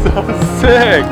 So sick.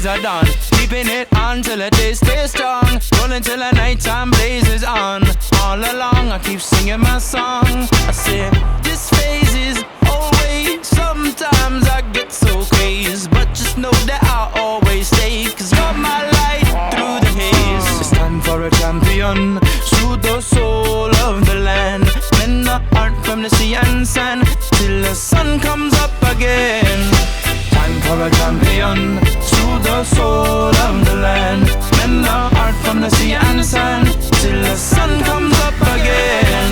Are done, keeping it on till the day stays strong, rolling till the nighttime blazes on. All along I keep singing my song. I say this phase is always. Sometimes I get so crazy, but just know that I'll always stay, 'cause you're my light through the haze. It's time for a champion, soothe the soul of the land, mend the heart from the sea and sand, till the sun comes up again. Time for a champion, soothe the soul of the land, mend the heart from the sea and sand, till the sun comes up again.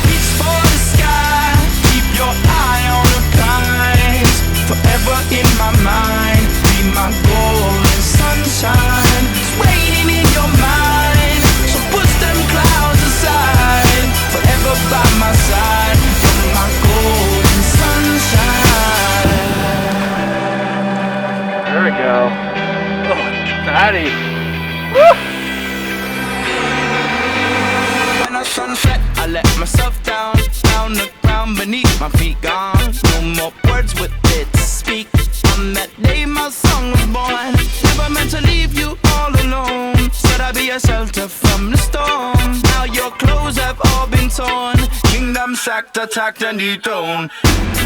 Reach for the sky, keep your eye on the prize, forever in my mind, be my golden sunshine. It's raining in your mind, so push them clouds aside, forever by my side, you're my golden sunshine. There we go. Oh, fatty. Woo! When I sunset, I let myself down, down the ground beneath my feet gone. No more words with it to speak. On that day my song was born. Never meant to leave you all alone. Said I'd be a shelter from the storm. Now your clothes have all been torn. Kingdom sacked, attacked and dethroned.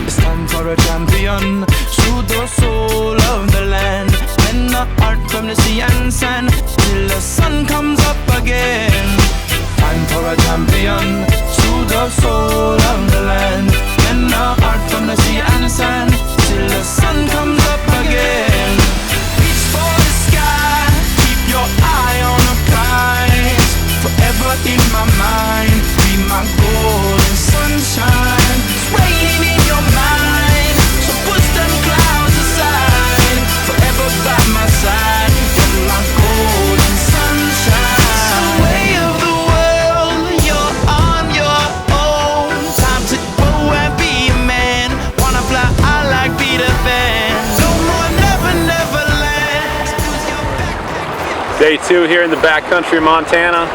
It's time for a champion, soothe the soul of the land, mend the heart from the sea and sand, till the sun comes up again. Time for a champion, soothe the soul of the land, mend the heart from the sea and sand, till the sun comes up again. Reach for the sky, keep your eye on the prize, forever in my mind, be my golden sunshine. It's raining in your mind, so push them clouds aside, forever by my side, you're my golden sunshine. Way of the world, you're on your own. Time to go and be a man. Wanna fly high like Peter Pan. No more never, never land. Day 2 here in the backcountry of Montana,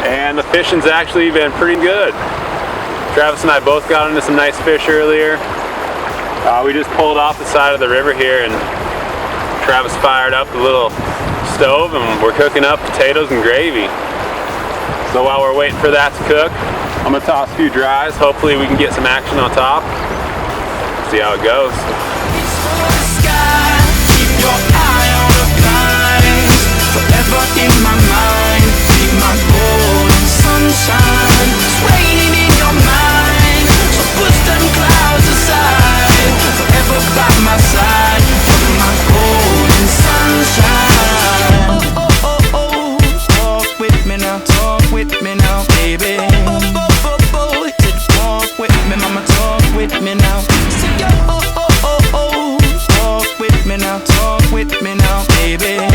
and the fishing's actually been pretty good. Travis and I both got into some nice fish earlier. We just pulled off the side of the river here, and Travis fired up the little stove and we're cooking up potatoes and gravy. So while we're waiting for that to cook, I'm gonna toss a few dries. Hopefully we can get some action on top. See how it goes. Forever in my mind, be my golden sunshine. It's raining in your mind, so push them clouds aside, forever by my side, you're my golden sunshine. Oh, oh, oh, oh, talk with me now, baby. Oh, oh, oh, oh, talk with me, mama, talk with me now. Say, oh, oh, oh, oh, talk with me now, baby.